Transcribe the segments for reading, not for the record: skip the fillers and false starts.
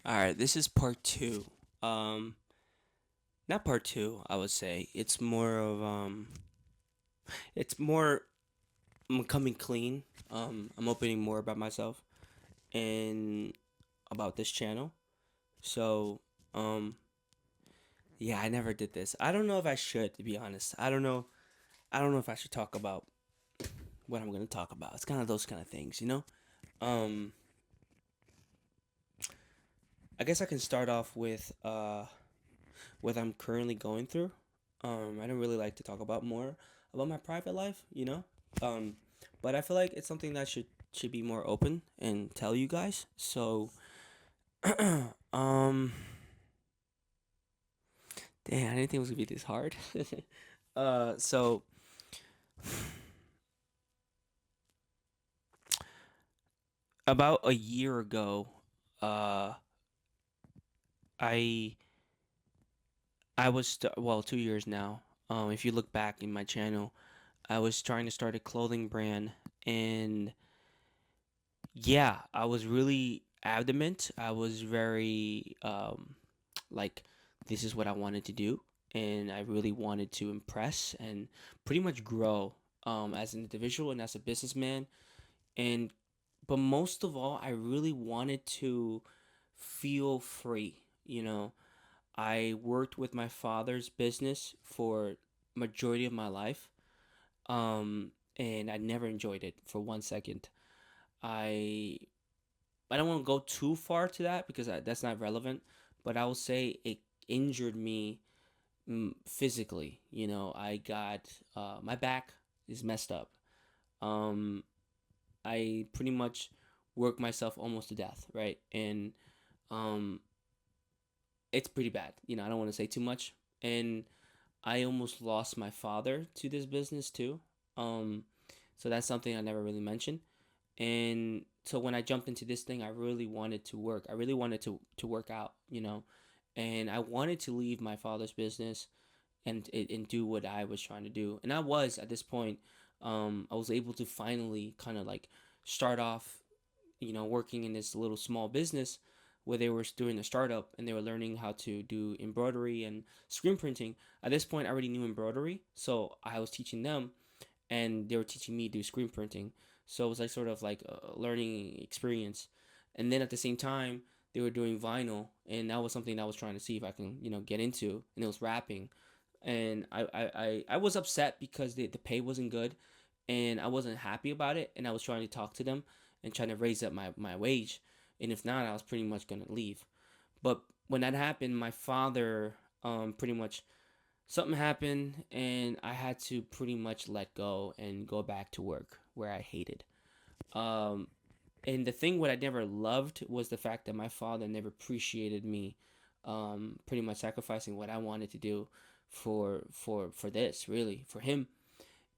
All right, this is part two. Um, Not part two, I would say. It's more I'm coming clean. I'm opening more about myself and about this channel. So, um, yeah, I never did this. I don't know if I should, to be honest. I don't know. I don't know if I should talk about what I'm gonna talk about. It's kind of those kind of things, you know. Um, I guess I can start off with what I'm currently going through. I don't really like to talk about more about my private life, you know. Um, but I feel like it's something that should be more open and tell you guys. So, um, damn, I didn't think it was gonna be this hard. So about a year ago, uh, I I was 2 years now. If you look back in my channel, I was trying to start a clothing brand, and yeah, I was really adamant. I was very like this is what I wanted to do, and I really wanted to impress and pretty much grow as an individual and as a businessman. And but most of all, I really wanted to feel free. You know, I worked with my father's business for majority of my life, and I never enjoyed it for 1 second. I I don't want to go too far to that because that's not relevant, but I will say it injured me physically. You know, I got my back is messed up. Um, I pretty much worked myself almost to death, right? And um, it's pretty bad. You know, I don't want to say too much. And I almost lost my father to this business too. Um, so that's something I never really mentioned. And so when I jumped into this thing, I really wanted to work. I really wanted to work out, you know, and I wanted to leave my father's business and do what I was trying to do. And I was at this point, I was able to finally kind of like start off, you know, working in this little small business where they were doing a startup and they were learning how to do embroidery and screen printing. At this point, I already knew embroidery, so I was teaching them and they were teaching me to do screen printing. So it was like sort of like a learning experience. And then at the same time, they were doing vinyl, and that was something that I was trying to see if I can, you know, get into. And it was rapping, and I was upset because the pay wasn't good, and I wasn't happy about it. And I was trying to talk to them and trying to raise up my wage. And if not, I was pretty much gonna leave. But when that happened, my father pretty much something happened and I had to pretty much let go and go back to work where I hated. Um, and the thing what I never loved was the fact that my father never appreciated me, pretty much sacrificing what I wanted to do for this really for him.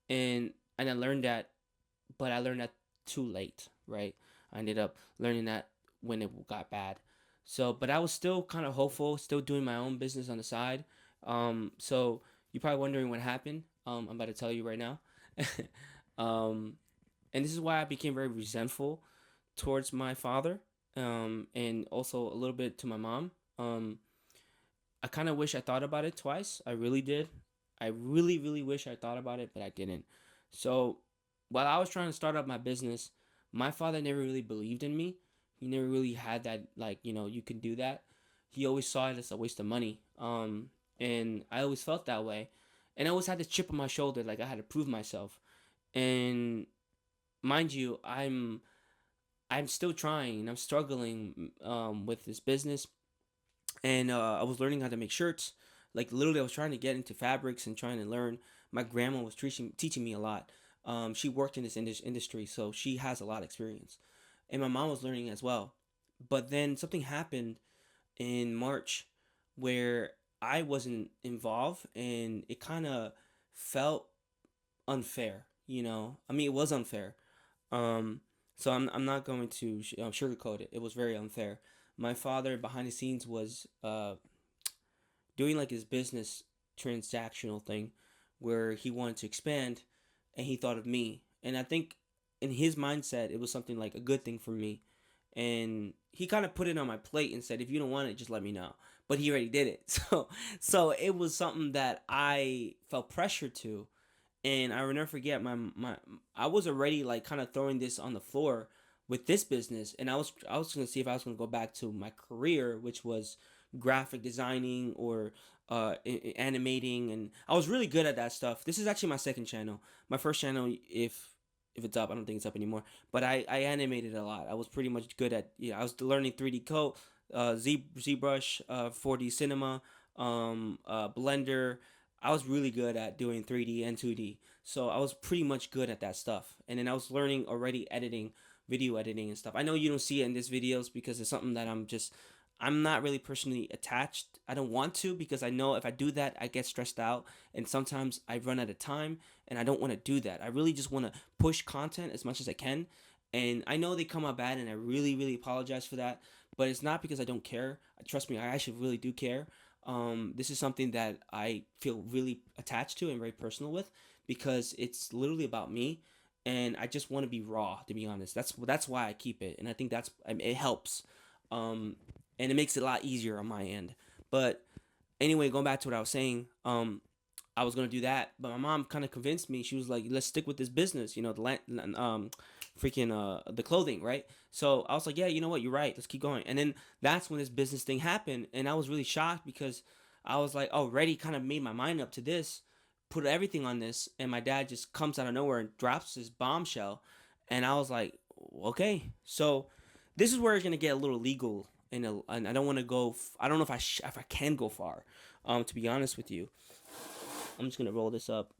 And I learned that, but I learned that too late, right? I ended up learning that when it got bad. So, but I was still kind of hopeful, still doing my own business on the side. So you're probably wondering what happened. I'm about to tell you right now. um, and this is why I became very resentful towards my father, and also a little bit to my mom. I kind of wish I thought about it twice. I really did. I really, really wish I thought about it, but I didn't. So while I was trying to start up my business, my father never really believed in me. He never really had that, like, you know, you can do that. He always saw it as a waste of money. And I always felt that way. And I always had this chip on my shoulder, like I had to prove myself. And mind you, I'm still trying. I'm struggling with this business, and I was learning how to make shirts. Like literally, I was trying to get into fabrics and trying to learn. My grandma was teaching me a lot. She worked in this industry, so she has a lot of experience, and my mom was learning as well. But then something happened in March where I wasn't involved, and it kind of felt unfair. You know, I mean, it was unfair. Um, so I'm not going to sugarcoat it. It was very unfair. My father behind the scenes was doing like his business transactional thing where he wanted to expand and he thought of me. And I think in his mindset it was something like a good thing for me. and he kind of put it on my plate and said, if you don't want it, just let me know. But he already did it. So it was something that I felt pressure to, and I will never forget my I was already like kind of throwing this on the floor with this business, and I was gonna see if I was gonna go back to my career, which was graphic designing or animating, and I was really good at that stuff. This is actually my second channel. My first channel, if it's up, I don't think it's up anymore. But I animated a lot. I was pretty much good at, I was learning 3D code, ZBrush, 4D cinema, Blender. I was really good at doing 3D and 2D. So I was pretty much good at that stuff. And then I was learning already editing, video editing and stuff. I know you don't see it in these videos because it's something that I'm not really personally attached. I don't want to, because I know if I do that, I get stressed out, and sometimes I run out of time, and I don't want to do that. I really just want to push content as much as I can. And I know they come out bad, and I really, really apologize for that. But it's not because I don't care. Trust me, I actually really do care. This is something that I feel really attached to and very personal with, because it's literally about me, and I just want to be raw. To be honest, that's why I keep it, and I think it helps, um, and it makes it a lot easier on my end. But anyway, going back to what I was saying, I was gonna do that, but my mom kind of convinced me. She was like, "Let's stick with this business, freaking the clothing, right?" So I was like, "Yeah, you know what? You're right. Let's keep going." And then that's when this business thing happened, and I was really shocked because I was like already kind of made my mind up to this, put everything on this, and my dad just comes out of nowhere and drops this bombshell, and I was like, "Okay." So this is where it's gonna get a little legal, and I don't want to go. I don't know if I can go far. To be honest with you, I'm just gonna roll this up.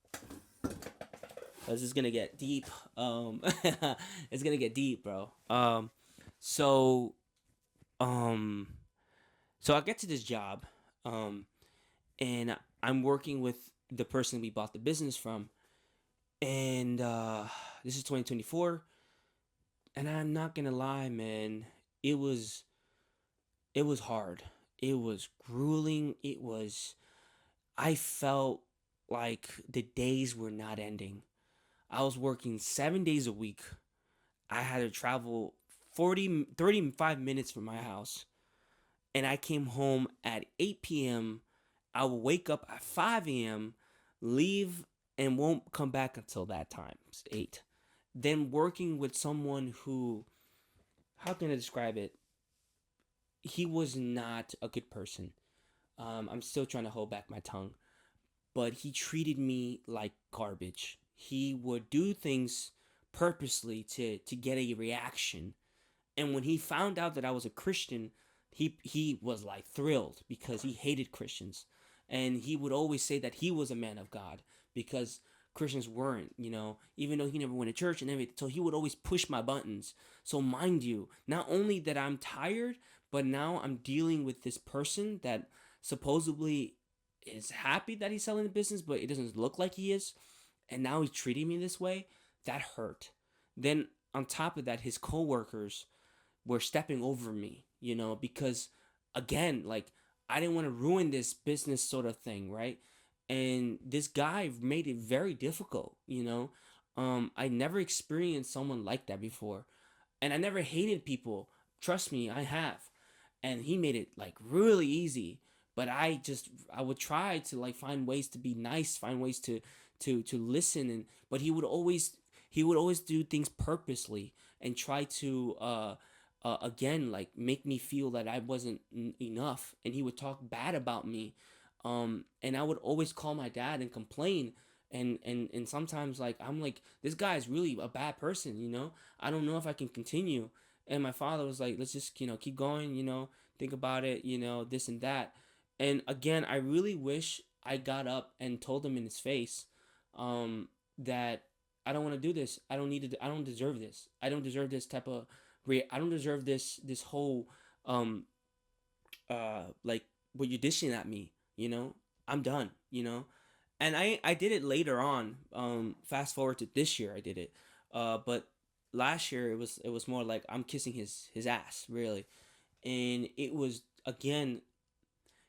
This is gonna get deep. It's gonna get deep, bro. So, um, so I get to this job, um, and I'm working with the person we bought the business from, and this is 2024, and I'm not gonna lie, man. It was it was hard. It was grueling. I felt like the days were not ending. I was working 7 days a week. I had to travel 35 minutes from my house. And I came home at 8 p.m. I would wake up at 5 a.m., leave, and won't come back until that time. It's 8. Then working with someone who, how can I describe it? He was not a good person. I'm still trying to hold back my tongue, but he treated me like garbage. He would do things purposely to get a reaction. And when he found out that I was a Christian, he was like thrilled because he hated Christians. And he would always say that he was a man of God because Christians weren't, even though he never went to church and everything. So he would always push my buttons. So mind you, not only that I'm tired, but now I'm dealing with this person that supposedly is happy that he's selling the business, but it doesn't look like he is. And now he's treating me this way. That hurt. Then on top of that, his coworkers were stepping over me, because again, like I didn't want to ruin this business sort of thing, right? And this guy made it very difficult. I never experienced someone like that before. And I never hated people. Trust me, I have. And he made it like really easy. But I would try to like find ways to be nice, find ways to listen, and but he would always do things purposely and try to again like make me feel that I wasn't enough, and he would talk bad about me, and I would always call my dad and complain, and sometimes like I'm like, this guy is really a bad person. I don't know if I can continue. And my father was like, let's just keep going, think about it, this and that. And again, I really wish I got up and told him in his face, that I don't want to do this. I don't need to. I don't deserve this. I don't deserve this type of. I don't deserve this whole like what you're dishing at me. I'm done. And I did it later on. Fast forward to this year, I did it. But last year it was more like I'm kissing his ass, really. And it was, again,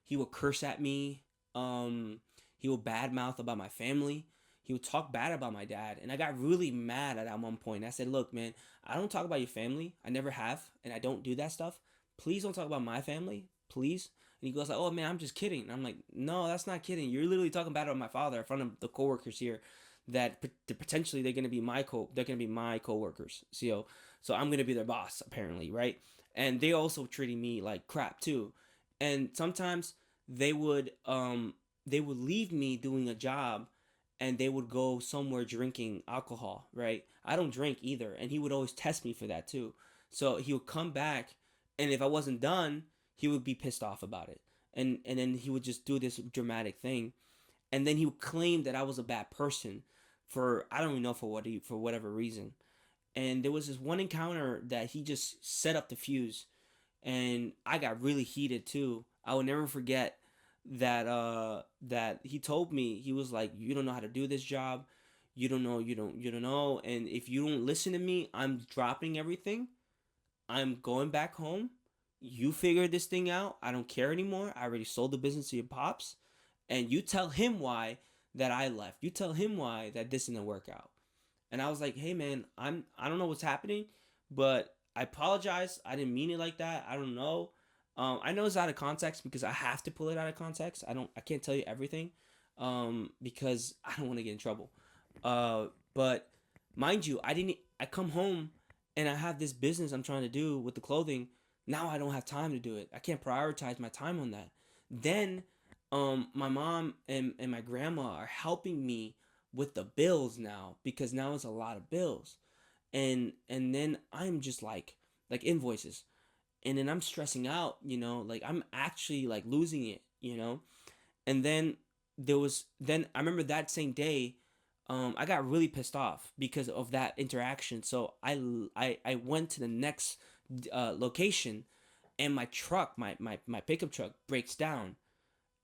he would curse at me. He would badmouth about my family. he would talk bad about my dad, and I got really mad at one point. I said, "Look, man, I don't talk about your family. I never have, and I don't do that stuff. Please don't talk about my family, please." And he goes like, "Oh man, I'm just kidding." And I'm like, "No, that's not kidding. You're literally talking bad about my father in front of the coworkers here, that potentially they're gonna be my coworkers. So I'm gonna be their boss apparently, right? And they also treating me like crap too. And sometimes they would um they would leave me doing a job, and they would go somewhere drinking alcohol, right? I don't drink either, and he would always test me for that too. So he would come back, and if I wasn't done, he would be pissed off about it, and then he would just do this dramatic thing, and then he would claim that I was a bad person for, I don't even know for for whatever reason. And there was this one encounter that he just set up the fuse, and I got really heated too. I will never forget that he told me, he was like, "You don't know how to do this job. You don't know, and if you don't listen to me, I'm dropping everything. I'm going back home. You figure this thing out. I don't care anymore. I already sold the business to your pops, and you tell him why that I left. You tell him why that this didn't work out." And I was like, "Hey man, I don't know what's happening, but I apologize. I didn't mean it like that. I don't know. I know it's out of context because I have to pull it out of context. I can't tell you everything, because I don't want to get in trouble. But mind you, I come home and I have this business I'm trying to do with the clothing. Now I don't have time to do it. I can't prioritize my time on that. Then, my mom and my grandma are helping me with the bills now, because now it's a lot of bills, and then I'm just like invoices, and then I'm stressing out, like I'm actually like losing it. And then I remember that same day, I got really pissed off because of that interaction. So I went to the next location, and my truck, my pickup truck breaks down,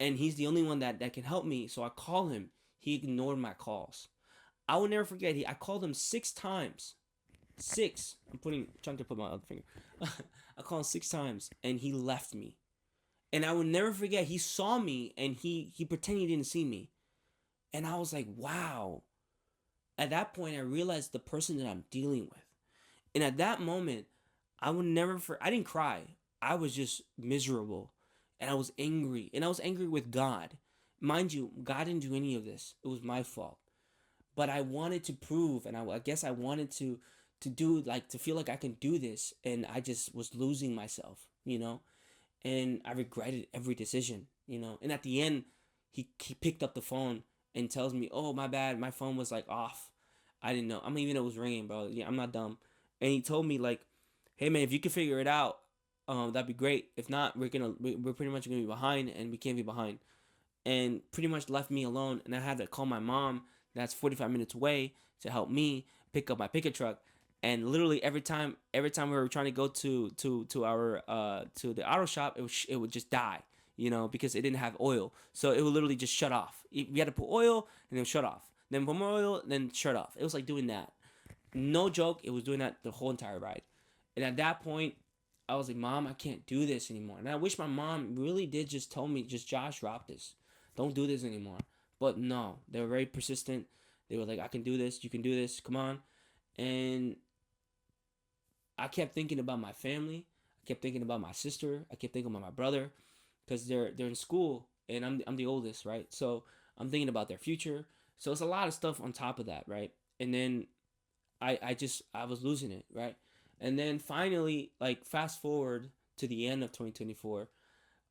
and he's the only one that can help me. So I call him. He ignored my calls. I will never forget. I called him 6 times. Six. Trying to put my other finger. I called him 6 times, and he left me. And I will never forget. He saw me, and he pretended he didn't see me. And I was like, wow. At that point, I realized the person that I'm dealing with. And at that moment, I didn't cry. I was just miserable. And I was angry. And I was angry with God. Mind you, God didn't do any of this. It was my fault. But I wanted to prove, and I guess I wanted to do, like, to feel like I can do this, and I just was losing myself. And I regretted every decision. And at the end, he picked up the phone and tells me, "Oh, my bad, my phone was like off. I didn't know. I mean, even though it was ringing, bro. Yeah, I'm not dumb." And he told me like, "Hey man, if you can figure it out, that'd be great. If not, we're pretty much gonna be behind, and we can't be behind." And pretty much left me alone, and I had to call my mom, that's 45 minutes away, to help me pick up my pickup truck. And literally every time we were trying to go to our to the auto shop, it would just die, because it didn't have oil. So it would literally just shut off. We had to put oil, and then shut off, then put more oil, then shut off. It was like doing that. No joke, it was doing that the whole entire ride. And at that point, I was like, "Mom, I can't do this anymore." And I wish my mom really did just tell me, just, "Josh, drop this. Don't do this anymore." But no, they were very persistent. They were like, "I can do this. You can do this. Come on." And I kept thinking about my family. I kept thinking about my sister. I kept thinking about my brother, because they're in school, and I'm the oldest, right? So I'm thinking about their future. So it's a lot of stuff on top of that, right? And then I was losing it, right? And then finally, like, fast forward to the end of 2024.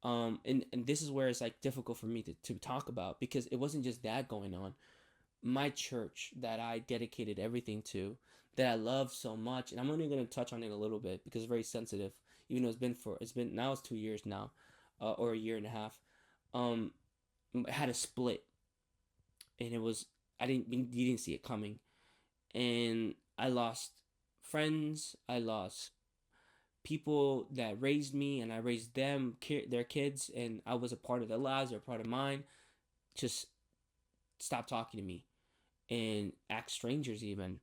And this is where it's like difficult for me to talk about, because it wasn't just that going on. My church that I dedicated everything to, that I love so much, and I'm only gonna touch on it a little bit because it's very sensitive. Even though it's been now, it's 2 years now, or a year and a half. Um, it had a split, and it was, I didn't you didn't see it coming, and I lost friends. I lost people that raised me, and I raised their kids, and I was a part of their lives, they're a part of mine. Just stop talking to me, and act strangers even.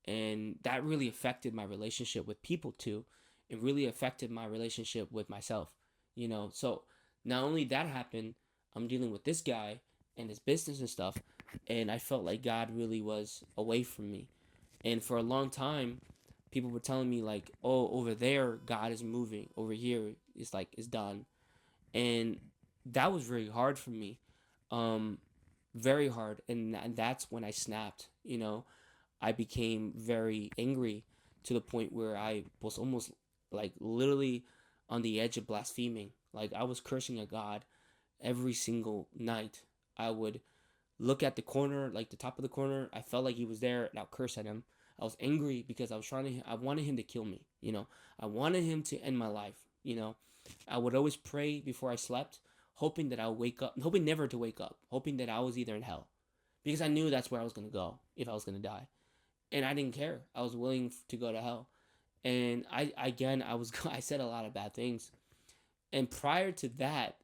And that really affected my relationship with people too. It really affected my relationship with myself. So not only that happened, I'm dealing with this guy, and his business and stuff. And I felt like God really was away from me. And for a long time, people were telling me like, "Oh, over there, God is moving. Over here, it's done." And that was very hard for me, um, very hard. And that's when I snapped. I became very angry to the point where I was almost like literally on the edge of blaspheming. Like I was cursing at God every single night. I would look at the corner, like the top of the corner. I felt like he was there, and I'll curse at him. I was angry because I wanted him to kill me. I wanted him to end my life. I would always pray before I slept, hoping that I'll wake up, hoping never to wake up, hoping that I was either in hell, because I knew that's where I was gonna go if I was gonna die, and I didn't care. I was willing to go to hell, and I was I said a lot of bad things, and prior to that,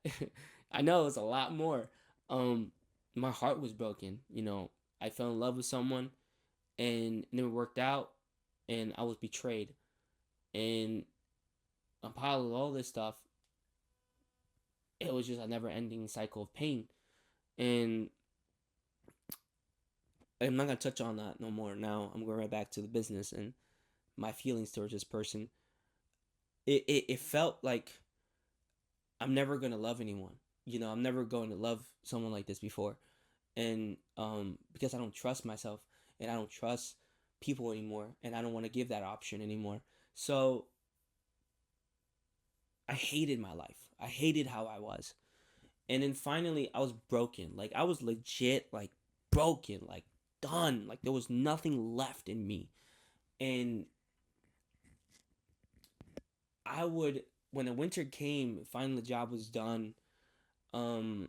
I know it was a lot more. Um, my heart was broken. I fell in love with someone, and it never worked out, and I was betrayed, and on top of all this stuff, it was just a never-ending cycle of pain. And I'm not gonna touch on that no more. Now I'm going right back to the business and my feelings towards this person. It felt like I'm never gonna love anyone. I'm never going to love someone like this before, and because I don't trust myself and I don't trust people anymore, and I don't want to give that option anymore. So I hated my life. I hated how I was, and then finally I was broken. Like I was legit like broken, like done. Like there was nothing left in me, and I would when the winter came, finally the job was done. Um,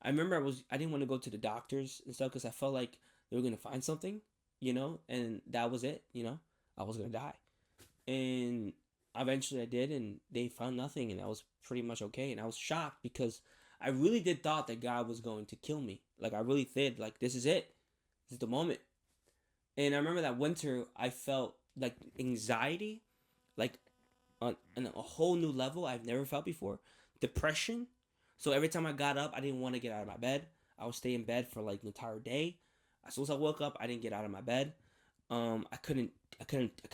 I remember I didn't want to go to the doctors and stuff because I felt like they were gonna find something, and that was it. I was gonna die, and eventually I did, and they found nothing, and I was pretty much okay. And I was shocked because I really did thought that God was going to kill me. Like I really did. Like this is it. This is the moment. And I remember that winter, I felt like anxiety, like on a whole new level I've never felt before. Depression. So every time I got up, I didn't want to get out of my bed. I would stay in bed for like the entire day. As soon as I woke up, I didn't get out of my bed. I couldn't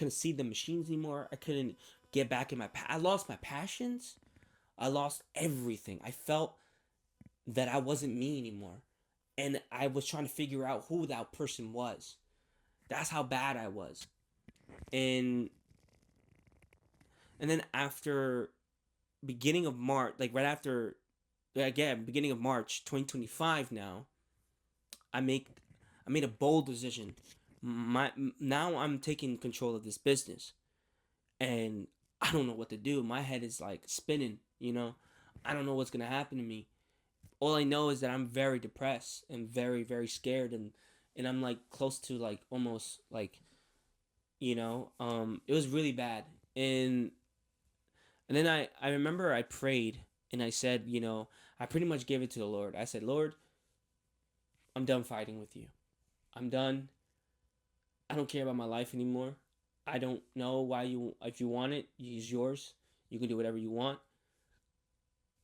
see the machines anymore. I couldn't get back in I lost my passions. I lost everything. I felt that I wasn't me anymore, and I was trying to figure out who that person was. That's how bad I was. And and then after beginning of March, like right after, again, beginning of March 2025 now, I make I made a bold decision. Now I'm taking control of this business, and I don't know what to do. My head is like spinning. I don't know what's going to happen to me. All I know is that I'm very depressed and very very scared, and I'm like close to like almost like, it was really bad. And then I remember I prayed, and I said, I pretty much gave it to the Lord. I said, Lord, I'm done fighting with you. I'm done. I don't care about my life anymore. I don't know why if you want it, it's yours. You can do whatever you want.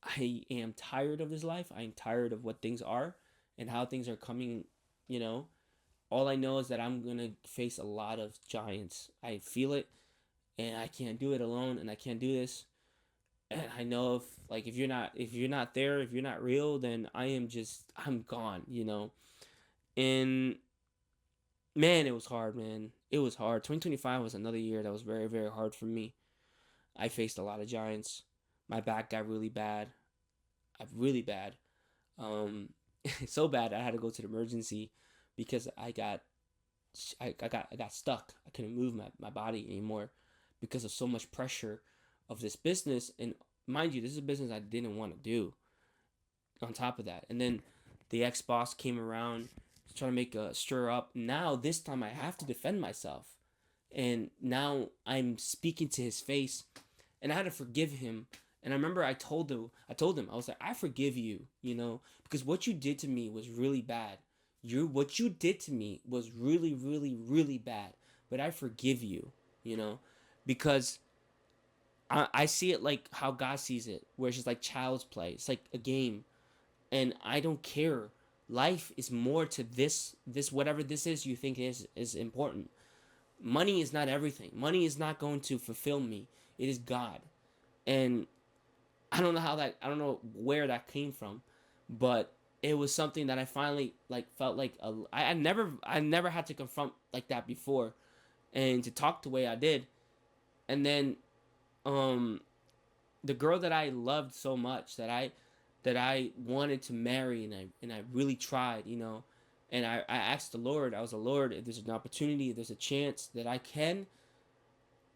I am tired of this life. I am tired of what things are and how things are coming, you know. All I know is that I'm going to face a lot of giants. I feel it, and I can't do it alone, and I can't do this. And I know if you're not there, if you're not real, then I'm gone. And man, it was hard, man. It was hard. 2025 was another year that was very very hard for me. I faced a lot of giants. My back got really bad. Really bad. Um so bad I had to go to the emergency because I got stuck. I couldn't move my body anymore because of so much pressure of this business. And mind you, this is a business I didn't want to do on top of that. And then the ex boss came around trying to make a stir up. Now this time I have to defend myself. And now I'm speaking to his face, and I had to forgive him. And I remember I was like, I forgive you, because what you did to me was really bad. What you did to me was really, really, really bad. But I forgive you, because I see it like how God sees it, where it's just like child's play. It's like a game. And I don't care. Life is more to this whatever this is you think is important. Money is not everything. Money is not going to fulfill me. It is God. And I don't know where that came from, but it was something that I finally like felt like I never had to confront like that before, and to talk the way I did. And then um the girl that I loved so much that I wanted to marry, and I really tried, you know. And I asked the Lord, I was the Lord, if there's an opportunity, if there's a chance that I can,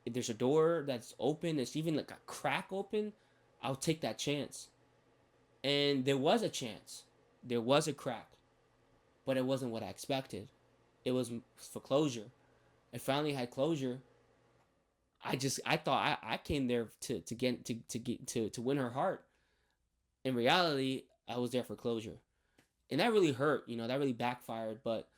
if there's a door that's open, it's even like a crack open, I'll take that chance. And there was a chance. There was a crack, but it wasn't what I expected. It was for closure. I finally had closure. I thought I came there to win her heart. In reality, I was there for closure. And that really hurt, you know, that really backfired, but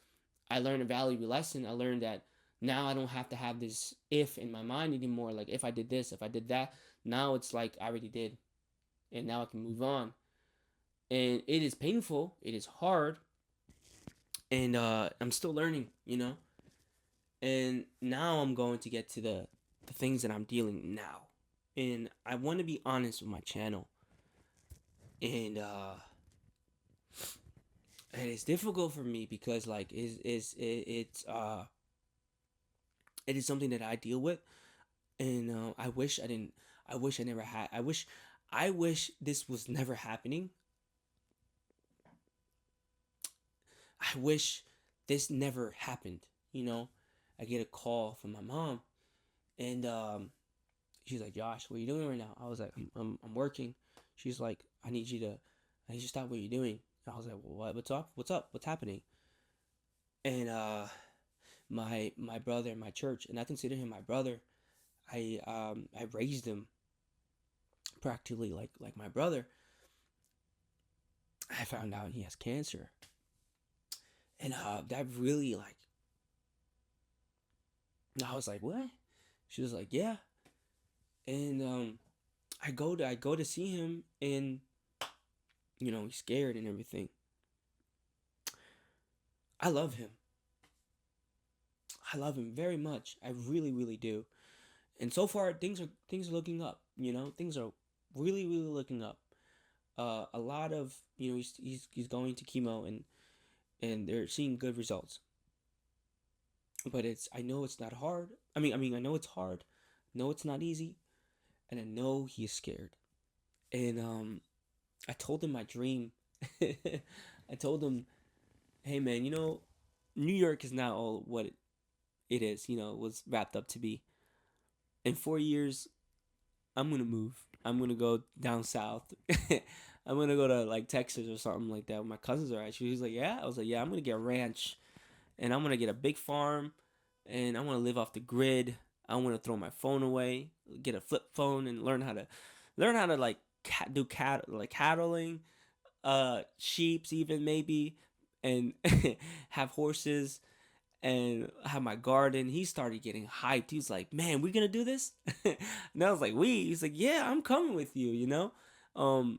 I learned a valuable lesson. I learned that now I don't have to have this if in my mind anymore. Like, if I did this, if I did that, now it's like I already did. And now I can move on. And it is painful, it is hard, and I'm still learning, you know. And now I'm going to get to the things that I'm dealing now, and I want to be honest with my channel, and and it's difficult for me because like it is something that I deal with, and I wish I didn't. I wish I never had. I wish this was never happening. I wish this never happened. You know, I get a call from my mom, and she's like, "Josh, what are you doing right now?" I was like, I'm working." She's like, I need you to stop what you're doing." I was like, well, "What? What's up? What's up? What's happening?" And my brother in my church, and I consider him my brother. I raised him practically like my brother. I found out he has cancer, and that really like I was like, "What?" She was like, "Yeah," and I go to see him, and you know he's scared and everything. I love him. I love him very much. I really, really do. And so far, things are looking up. You know, things are really, really looking up. A lot of you know he's going to chemo, and they're seeing good results. But it's I know it's not hard. I know it's hard. No, it's not easy, and I know he's scared. And I told him my dream. I told him, "Hey man, you know, New York is not all what it is. You know, it was wrapped up to be. In 4 years, I'm gonna move. I'm gonna go down south. I'm gonna go to like Texas or something like that. Where my cousins are at." She was like, "Yeah." I was like, "Yeah, I'm gonna get a ranch, and I'm gonna get a big farm, and I want to live off the grid. I want to throw my phone away, get a flip phone, and learn how to like do cattling, sheeps even maybe, and have horses." And have my garden. He started getting hyped. He was like, "Man, we gonna do this?" And I was like, "We?" He's like, "Yeah, I'm coming with you. You know, um,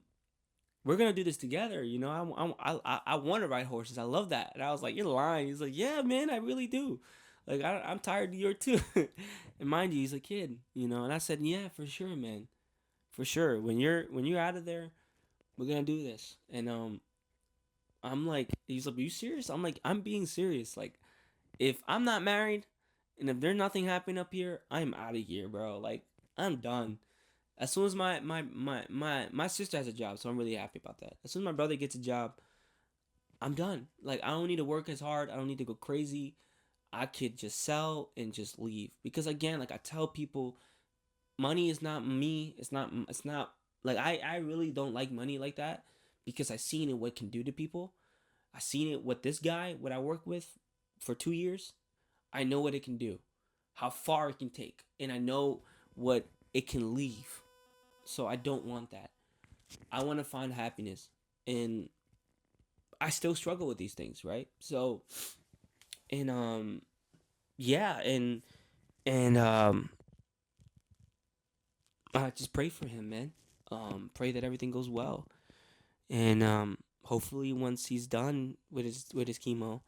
we're gonna do this together. You know, I want to ride horses. I love that." And I was like, "You're lying." He's like, "Yeah, man, I really do. Like, I'm tired of your too." And mind you, he's a kid. You know, and I said, "Yeah, for sure, man, for sure. When you're out of there, we're gonna do this." And I'm like, he's like, "Are you serious?" I'm like, "I'm being serious. Like, if I'm not married, and if there's nothing happening up here, I'm out of here, bro. Like, I'm done." As soon as my sister has a job, so I'm really happy about that. As soon as my brother gets a job, I'm done. Like, I don't need to work as hard. I don't need to go crazy. I could just sell and just leave. Because again, like I tell people, money is not me. It's not like I really don't like money like that, because I seen it what it can do to people. I seen it with this guy, what I work with for 2 years. I know what it can do, how far it can take, and I know what it can leave. So I don't want that. I want to find happiness, and I still struggle with these things, right? So, and yeah, and just pray for him, man. Pray that everything goes well, and hopefully once he's done with his chemo,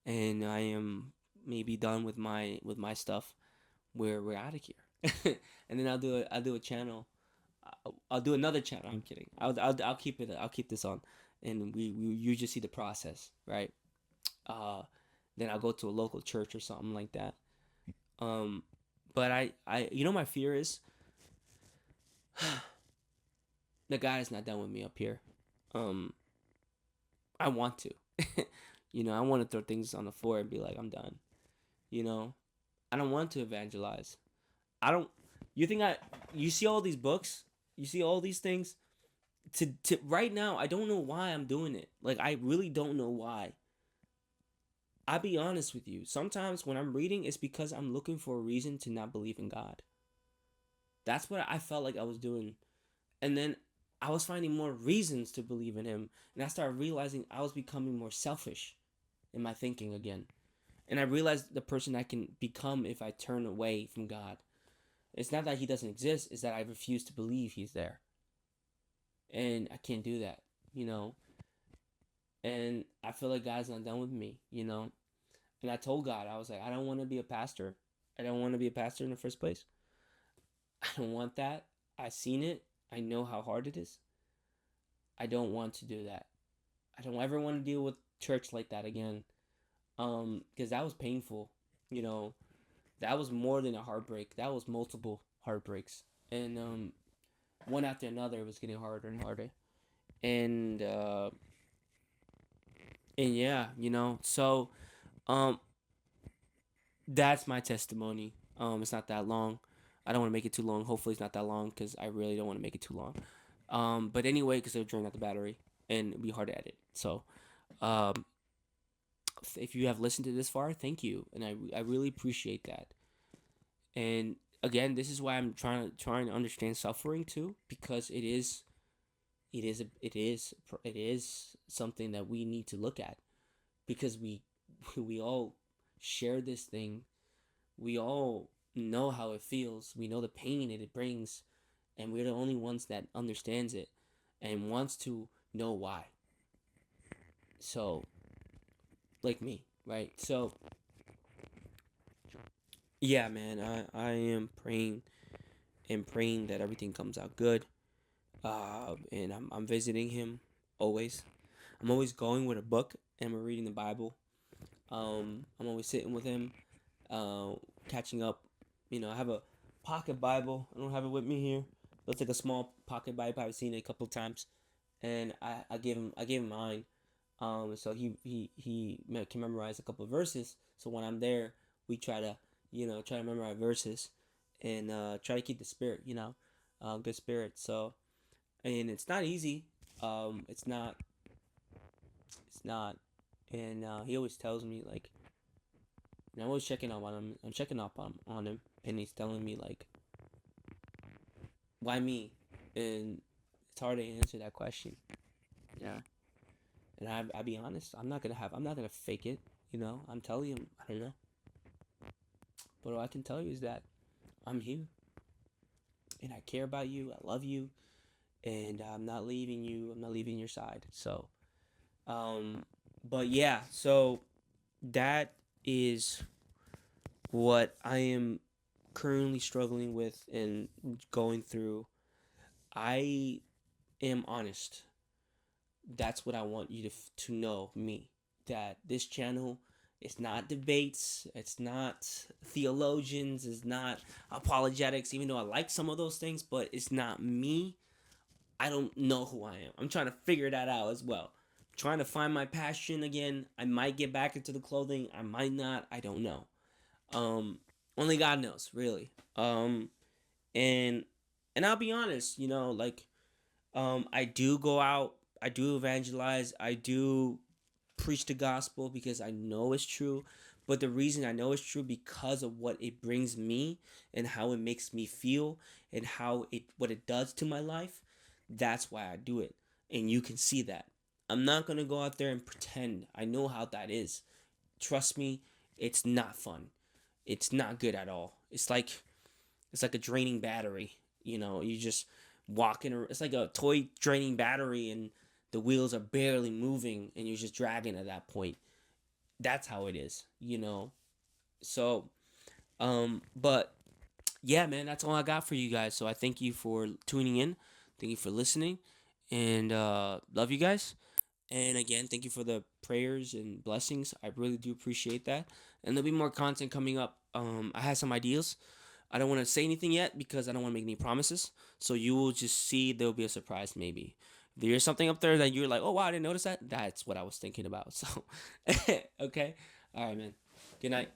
and I am maybe done with my stuff, we're out of here. And then I'll do a channel. I'll do another channel. I'm kidding. I'll keep it. I'll keep this on, and you just see the process, right? Uh, then I'll go to a local church or something like that. Um, but you know, my fear is the God is not done with me up here. Um, I want to, you know, I want to throw things on the floor and be like, I'm done. You know, I don't want to evangelize. I don't. You think I? You see all these books? You see all these things? To right now, I don't know why I'm doing it. Like, I really don't know why. I'll be honest with you. Sometimes when I'm reading, it's because I'm looking for a reason to not believe in God. That's what I felt like I was doing. And then I was finding more reasons to believe in Him. And I started realizing I was becoming more selfish in my thinking again. And I realized the person I can become if I turn away from God. It's not that He doesn't exist, it's that I refuse to believe He's there. And I can't do that, you know? And I feel like God's not done with me, you know? And I told God, I was like, I don't want to be a pastor. I don't want to be a pastor in the first place. I don't want that. I've seen it. I know how hard it is. I don't want to do that. I don't ever want to deal with church like that again. Because that was painful. You know, that was more than a heartbreak. That was multiple heartbreaks. And one after another, it was getting harder and harder. And and yeah, you know, so um that's my testimony. It's not that long. I don't want to make it too long. Hopefully, it's not that long because I really don't want to make it too long. But anyway, because it'll drain out the battery and it'll be hard to edit. So, um, if you have listened to this far, thank you, and I really appreciate that. And again, this is why I'm trying to understand suffering too, because it is something that we need to look at because we all share this thing. We all know how it feels. We know the pain it brings, and we're the only ones that understands it and wants to know why. So, like me, right? So, yeah, man, I am praying and praying that everything comes out good. And I'm visiting him always. I'm always going with a book and we're reading the Bible. I'm always sitting with him, uh, catching up. You know, I have a pocket Bible. I don't have it with me here. Looks like a small pocket Bible. I've seen it a couple of times, and I gave him mine. So he can memorize a couple of verses. So when I'm there, we try to try to memorize verses, and try to keep the spirit. Good spirit. So and it's not easy. It's not. It's not. And he always tells me like, and I'm always checking up on him. I'm checking up on him, and he's telling me like, why me? And it's hard to answer that question. Yeah. And I be honest, I'm not gonna fake it. I'm telling you, I don't know. But all I can tell you is that I'm here, and I care about you. I love you, and I'm not leaving you. I'm not leaving your side. So, um, but yeah. So that is what I am currently struggling with and going through. I am honest. That's what I want you to know me. That this channel is not debates, it's not theologians, it's not apologetics, even though I like some of those things, but it's not me. I don't know who I am. I'm trying to figure that out as well. Trying to find my passion again. I might get back into the clothing, I might not, I don't know. Um Only God knows, really. And and I'll be honest, like I do go out, I do evangelize, I do preach the gospel because I know it's true. But the reason I know it's true because of what it brings me and how it makes me feel and how it what it does to my life. That's why I do it. And you can see that. I'm not gonna go out there and pretend. I know how that is. Trust me, it's not fun. It's not good at all. It's like a draining battery. You just walking. It's like a toy draining battery, and the wheels are barely moving and you're just dragging at that point. That's how it is, you know. So, but yeah, man, that's all I got for you guys. So I thank you for tuning in. Thank you for listening, and love you guys. And again, thank you for the prayers and blessings. I really do appreciate that. And there'll be more content coming up. I have some ideas. I don't want to say anything yet because I don't want to make any promises. So you will just see there'll be a surprise maybe. If there's something up there that you're like, oh wow, I didn't notice that. That's what I was thinking about. So, okay, all right, man. Good night.